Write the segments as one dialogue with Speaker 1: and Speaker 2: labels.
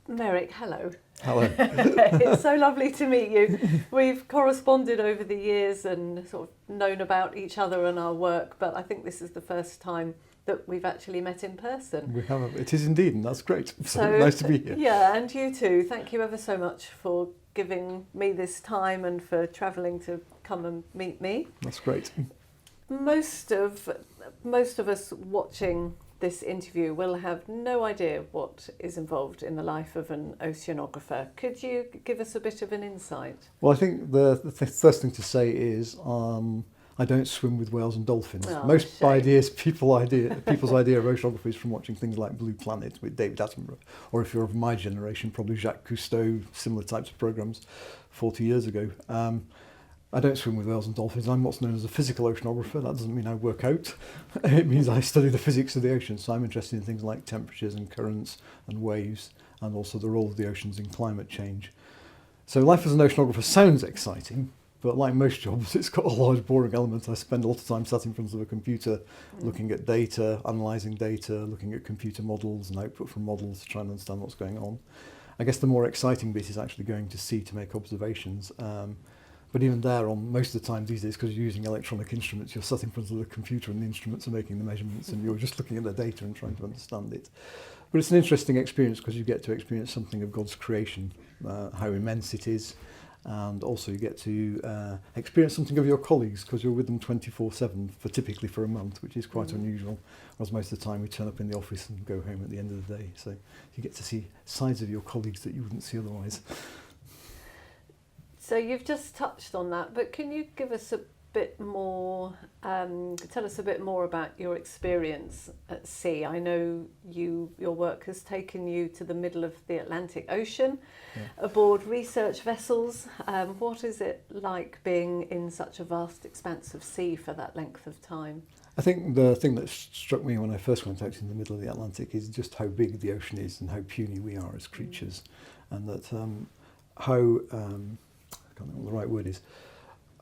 Speaker 1: Meric, hello.
Speaker 2: Hello.
Speaker 1: It's so lovely to meet you. We've corresponded over the years and sort of known about each other and our work, but I think this is the first time that we've actually met in person.
Speaker 2: We have. It is indeed, and that's great. So nice to be here.
Speaker 1: Yeah, and you too. Thank you ever so much for giving me this time and for travelling to come and meet me.
Speaker 2: That's great.
Speaker 1: Most of us watching this interview will have no idea what is involved in the life of an oceanographer. Could you give us a bit of an insight?
Speaker 2: Well, I think the first thing to say is I don't swim with whales and dolphins. Most people's idea of oceanography is from watching things like Blue Planet with David Attenborough, or if you're of my generation, probably Jacques Cousteau, similar types of programmes 40 years ago. I don't swim with whales and dolphins. I'm what's known as a physical oceanographer. That doesn't mean I work out. It means I study the physics of the ocean. So I'm interested in things like temperatures and currents and waves, and also the role of the oceans in climate change. So life as an oceanographer sounds exciting, but like most jobs, it's got a large boring element. I spend a lot of time sat in front of a computer looking at data, analysing data, looking at computer models and output from models to try and understand what's going on. I guess the more exciting bit is actually going to sea to make observations. But even there, on most of the time these days, because you're using electronic instruments, you're sat in front of the computer and the instruments are making the measurements and you're just looking at the data and trying to understand it. But it's an interesting experience because you get to experience something of God's creation, how immense it is, and also you get to experience something of your colleagues because you're with them 24/7, typically for a month, which is quite unusual, whereas most of the time we turn up in the office and go home at the end of the day. So you get to see sides of your colleagues that you wouldn't see otherwise.
Speaker 1: So you've just touched on that, but can you give us a bit more, tell us a bit more about your experience at sea? I know your work has taken you to the middle of the Atlantic Ocean, aboard research vessels. What is it like being in such a vast expanse of sea for that length of time?
Speaker 2: I think the thing that struck me when I first went out in the middle of the Atlantic is just how big the ocean is and how puny we are as creatures, and that how I can't think what the right word is,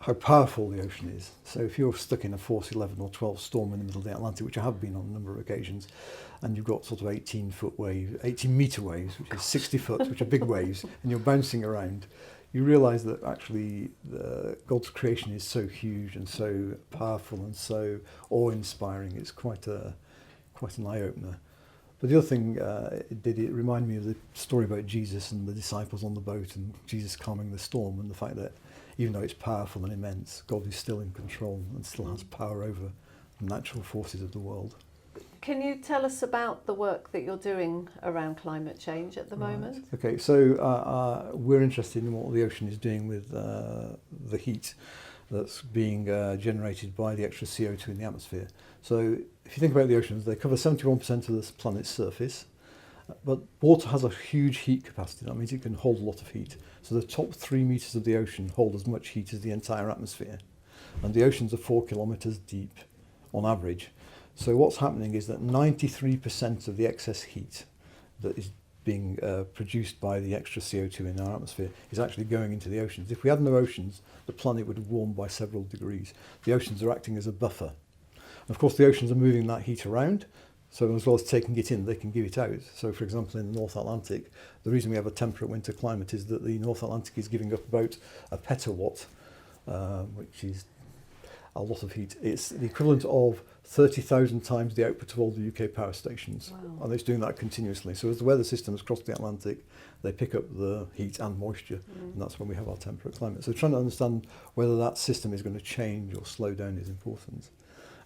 Speaker 2: how powerful the ocean is. So if you're stuck in a force 11 or 12 storm in the middle of the Atlantic, which I have been on a number of occasions, and you've got sort of 18 metre waves, which is 60 foot, which are big waves, and you're bouncing around, you realise that actually God's creation is so huge and so powerful and so awe-inspiring. It's quite an eye-opener. But the other thing it reminded me of the story about Jesus and the disciples on the boat and Jesus calming the storm, and the fact that even though it's powerful and immense, God is still in control and still has power over the natural forces of the world.
Speaker 1: Can you tell us about the work that you're doing around climate change at the moment?
Speaker 2: Okay, so we're interested in what the ocean is doing with the heat that's being generated by the extra CO2 in the atmosphere. So if you think about the oceans, they cover 71% of the planet's surface, but water has a huge heat capacity. That means it can hold a lot of heat. So the top 3 metres of the ocean hold as much heat as the entire atmosphere. And the oceans are 4 kilometres deep on average. So what's happening is that 93% of the excess heat that is being produced by the extra CO2 in our atmosphere is actually going into the oceans. If we had no oceans, the planet would have warmed by several degrees. The oceans are acting as a buffer. And of course, the oceans are moving that heat around, so as well as taking it in, they can give it out. So for example, in the North Atlantic, the reason we have a temperate winter climate is that the North Atlantic is giving up about a petawatt, which is a lot of heat. It's the equivalent of 30,000 times the output of all the UK power stations. Wow. And it's doing that continuously. So as the weather systems cross the Atlantic, they pick up the heat and moisture, and that's when we have our temperate climate. So trying to understand whether that system is going to change or slow down is important.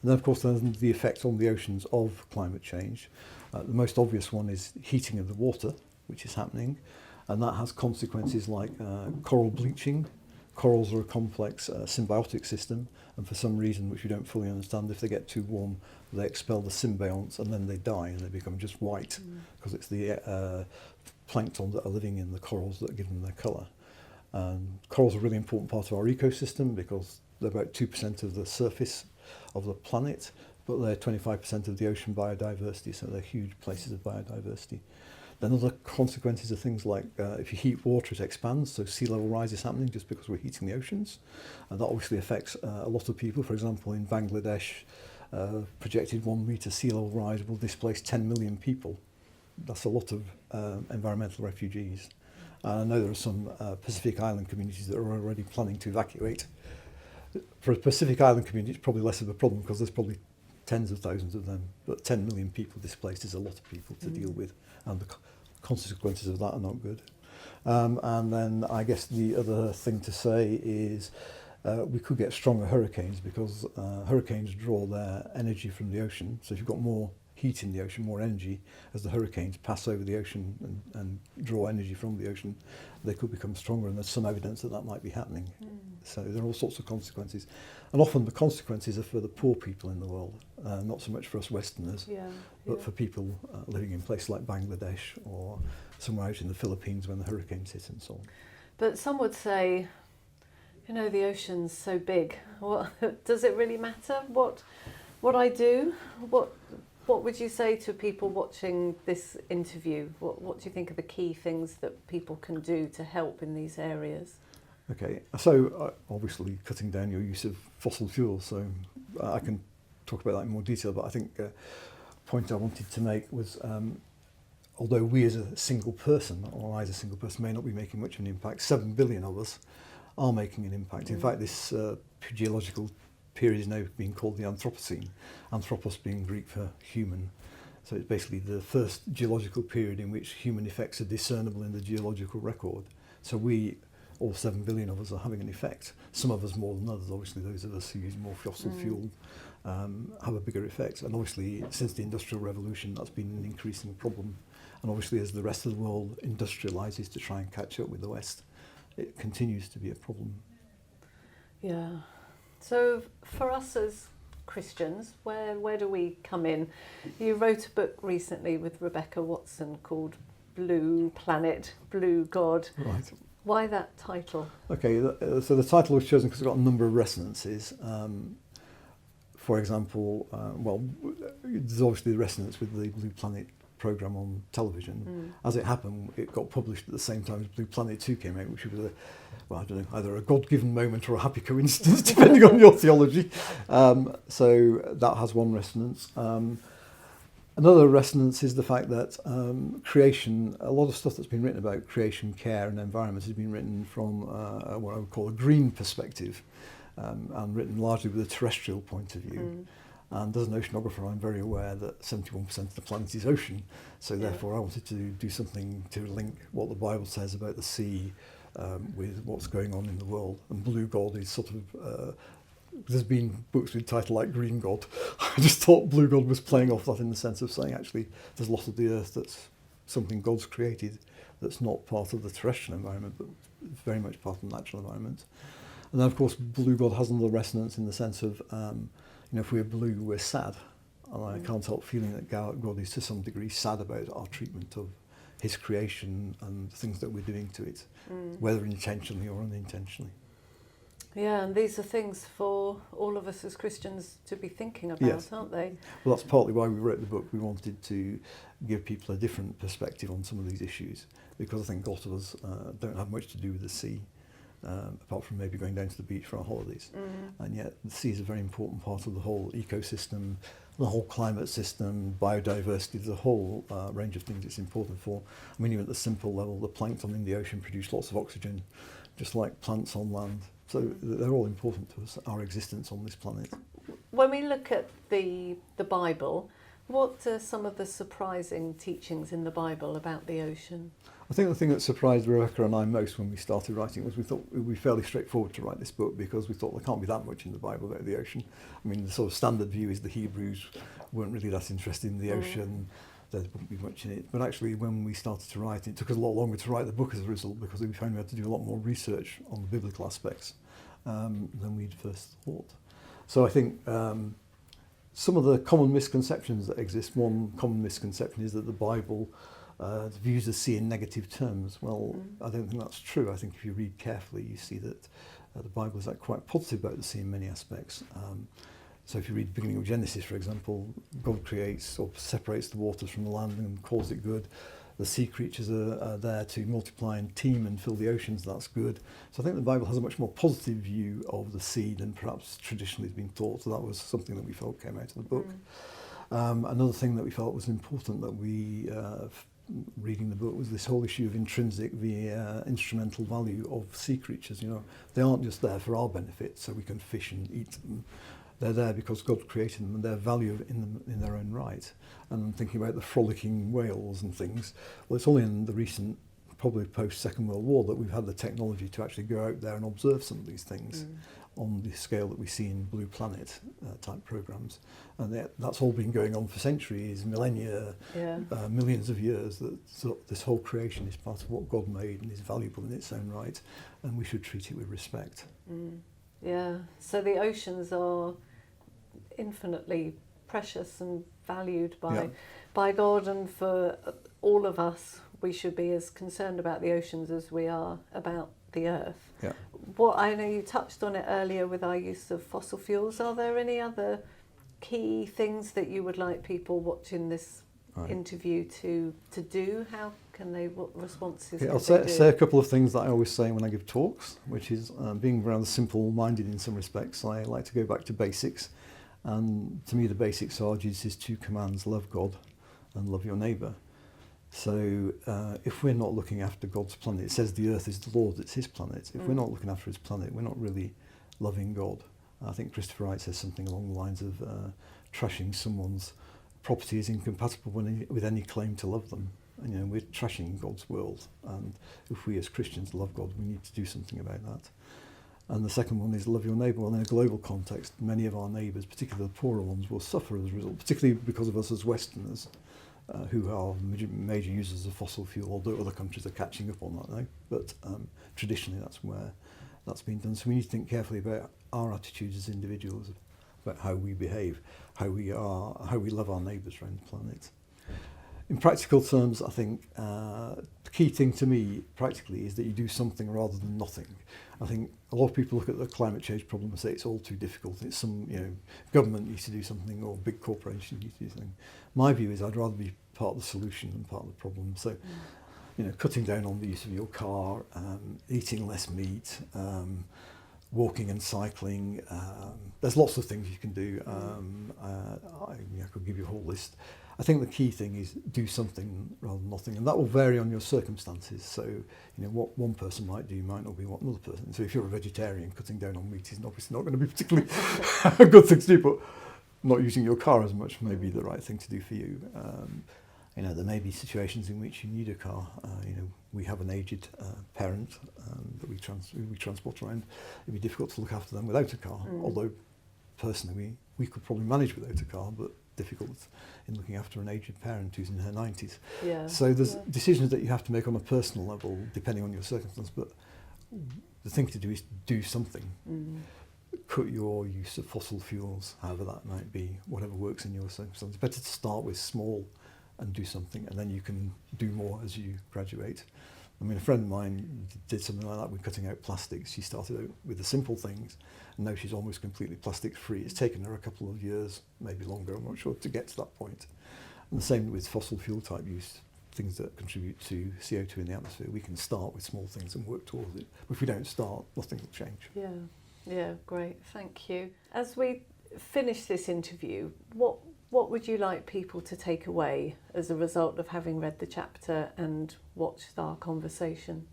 Speaker 2: And then of course there's the effect on the oceans of climate change. The most obvious one is heating of the water, which is happening, and that has consequences like coral bleaching. Corals are a complex symbiotic system, and for some reason which we don't fully understand, if they get too warm, they expel the symbionts and then they die and they become just white, because it's the plankton that are living in the corals that give them their colour. Corals are a really important part of our ecosystem because they're about 2% of the surface of the planet, but they're 25% of the ocean biodiversity, so they're huge places of biodiversity. Then other consequences are things like if you heat water, it expands, so sea level rise is happening just because we're heating the oceans. And that obviously affects a lot of people. For example, in Bangladesh, projected 1 metre sea level rise will displace 10 million people that's a lot of environmental refugees. I know there are some Pacific Island communities that are already planning to evacuate. For a Pacific Island community, it's probably less of a problem because there's probably tens of thousands of them. But 10 million people displaced is a lot of people to deal with, and the consequences of that are not good. And then I guess the other thing to say is we could get stronger hurricanes because hurricanes draw their energy from the ocean. So if you've got more heat in the ocean, more energy, as the hurricanes pass over the ocean and draw energy from the ocean, they could become stronger, and there's some evidence that that might be happening. So there are all sorts of consequences. And often the consequences are for the poor people in the world, not so much for us Westerners, but for people living in places like Bangladesh or somewhere out in the Philippines when the hurricanes hit and so on.
Speaker 1: But some would say, you know, the ocean's so big. What does it really matter what I do? What would you say to people watching this interview? What do you think are the key things that people can do to help in these areas?
Speaker 2: Okay, so obviously cutting down your use of fossil fuels, so I can talk about that in more detail, but I think the point I wanted to make was although we as a single person, or I as a single person, may not be making much of an impact, 7 billion of us are making an impact. In fact, this geological period is now being called the Anthropocene, anthropos being Greek for human. So it's basically the first geological period in which human effects are discernible in the geological record. So we, all 7 billion of us, are having an effect. Some of us more than others. Obviously those of us who use more fossil fuel have a bigger effect. And obviously since the Industrial Revolution that's been an increasing problem. And obviously as the rest of the world industrialises to try and catch up with the West, it continues to be a problem.
Speaker 1: Yeah. So for us as Christians, where do we come in? You wrote a book recently with Rebecca Watson called Blue Planet, Blue God.
Speaker 2: Right.
Speaker 1: Why that title?
Speaker 2: Okay, so the title was chosen because it's got a number of resonances. For example, well, there's obviously the resonance with the Blue Planet programme on television. As it happened, it got published at the same time as Blue Planet 2 came out, which was I don't know, either a God-given moment or a happy coincidence, depending on your theology. So that has one resonance. Another resonance is the fact that creation, a lot of stuff that's been written about creation, care and environment has been written from what I would call a green perspective, and written largely with a terrestrial point of view. And as an oceanographer, I'm very aware that 71% of the planet is ocean. So therefore, I wanted to do something to link what the Bible says about the sea with what's going on in the world. And Blue God is sort of, there's been books with title like Green God. I just thought Blue God was playing off that in the sense of saying, actually, there's a lot of the earth that's something God's created that's not part of the terrestrial environment, but very much part of the natural environment. And then, of course, Blue God has another resonance in the sense of, you know, if we're blue, we're sad. And I can't help feeling that God is to some degree sad about our treatment of his creation and things that we're doing to it, whether intentionally or unintentionally.
Speaker 1: Yeah, and these are things for all of us as Christians to be thinking about, aren't they?
Speaker 2: Well, that's partly why we wrote the book. We wanted to give people a different perspective on some of these issues, because I think a lot of us don't have much to do with the sea, apart from maybe going down to the beach for our holidays. And yet the sea is a very important part of the whole ecosystem, the whole climate system, biodiversity, the whole range of things it's important for. I mean, even at the simple level, the plankton in the ocean produce lots of oxygen, just like plants on land. So they're all important to us, our existence on this planet.
Speaker 1: When we look at the Bible, what are some of the surprising teachings in the Bible about the ocean?
Speaker 2: I think the thing that surprised Rebecca and I most when we started writing was we thought it would be fairly straightforward to write this book, because we thought there can't be that much in the Bible about the ocean. I mean, the sort of standard view is the Hebrews weren't really that interested in the ocean, there wouldn't be much in it. But actually, when we started to write it took us a lot longer to write the book as a result, because we found we had to do a lot more research on the biblical aspects than we'd first thought. So I think some of the common misconceptions that exist, one common misconception is that the Bible views the sea in negative terms. Well, I don't think that's true. I think if you read carefully, you see that the Bible is quite positive about the sea in many aspects. So if you read the beginning of Genesis, for example, God creates or separates the waters from the land and calls it good. The sea creatures are there to multiply and teem and fill the oceans. That's good. So I think the Bible has a much more positive view of the sea than perhaps traditionally has been thought. So that was something that we felt came out of the book. Another thing that we felt was important that we reading the book was this whole issue of intrinsic v instrumental value of sea creatures. They aren't just there for our benefit so we can fish and eat them. They're there because God created them and they're valued in their own right. And I'm thinking about the frolicking whales and things. Well, it's only in the recent, probably post-Second World War, that we've had the technology to actually go out there and observe some of these things on the scale that we see in Blue Planet type programs. And that's all been going on for centuries, millennia, millions of years. This whole creation is part of what God made and is valuable in its own right, and we should treat it with respect.
Speaker 1: Yeah, so the oceans are infinitely precious and valued by God, and for all of us, we should be as concerned about the oceans as we are about the earth.
Speaker 2: Yeah.
Speaker 1: What I know you touched on it earlier with our use of fossil fuels. Are there any other key things that you would like people watching this interview to do? How can they? What responses?
Speaker 2: I'll say a couple of things that I always say when I give talks, which is being rather simple-minded in some respects. I like to go back to basics, and to me the basics are Jesus' 2 commands: love God and love your neighbour. So if we're not looking after God's planet, it says the earth is the Lord's, it's his planet. If we're not looking after his planet, we're not really loving God. I think Christopher Wright says something along the lines of trashing someone's property is incompatible with any claim to love them. And we're trashing God's world, and if we as Christians love God, we need to do something about that. And the second one is love your neighbour. Well, in a global context, many of our neighbours, particularly the poorer ones, will suffer as a result, particularly because of us as Westerners, who are major users of fossil fuel, although other countries are catching up on that now. But traditionally that's where that's been done. So we need to think carefully about our attitudes as individuals, about how we behave, how we love our neighbours around the planet. In practical terms, I think the key thing to me practically is that you do something rather than nothing. I think a lot of people look at the climate change problem and say it's all too difficult. It's government needs to do something, or big corporations need to do something. My view is I'd rather be part of the solution than part of the problem. So, cutting down on the use of your car, eating less meat, walking and cycling. There's lots of things you can do. I could give you a whole list. I think the key thing is do something rather than nothing, and that will vary on your circumstances. So, what one person might do might not be what another person. So if you're a vegetarian, cutting down on meat is obviously not going to be particularly a good thing to do, but not using your car as much may be the right thing to do for you. There may be situations in which you need a car. We have an aged parent that we transport around. It'd be difficult to look after them without a car, although personally we could probably manage without a car, but difficult in looking after an aged parent who's in her 90s.
Speaker 1: Yeah.
Speaker 2: So there's decisions that you have to make on a personal level depending on your circumstance, but the thing to do is do something. Cut your use of fossil fuels, however that might be, whatever works in your circumstance. It's better to start with small and do something, and then you can do more as you graduate. I mean, a friend of mine did something like that with cutting out plastics. She started out with the simple things, and now she's almost completely plastic free. It's taken her a couple of years, maybe longer, I'm not sure, to get to that point. And the same with fossil fuel type use, things that contribute to CO2 in the atmosphere. We can start with small things and work towards it. But if we don't start, nothing will change.
Speaker 1: Yeah, great, thank you. As we finish this interview, what would you like people to take away as a result of having read the chapter and watched our conversation?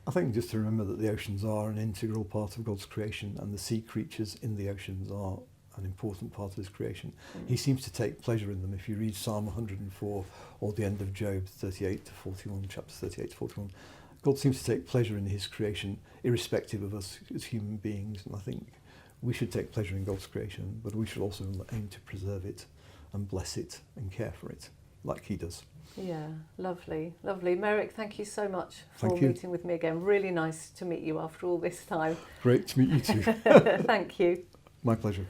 Speaker 2: I think just to remember that the oceans are an integral part of God's creation, and the sea creatures in the oceans are an important part of his creation. He seems to take pleasure in them. If you read Psalm 104 or the end of Job 38 to 41, chapters 38 to 41, God seems to take pleasure in his creation, irrespective of us as human beings. And I think we should take pleasure in God's creation, but we should also aim to preserve it and bless it and care for it, like he does.
Speaker 1: Yeah, lovely, lovely. Meric, thank you so much for
Speaker 2: Thank you.
Speaker 1: meeting with me again. Really nice to meet you after all this time.
Speaker 2: Great to meet you too.
Speaker 1: Thank you.
Speaker 2: My pleasure.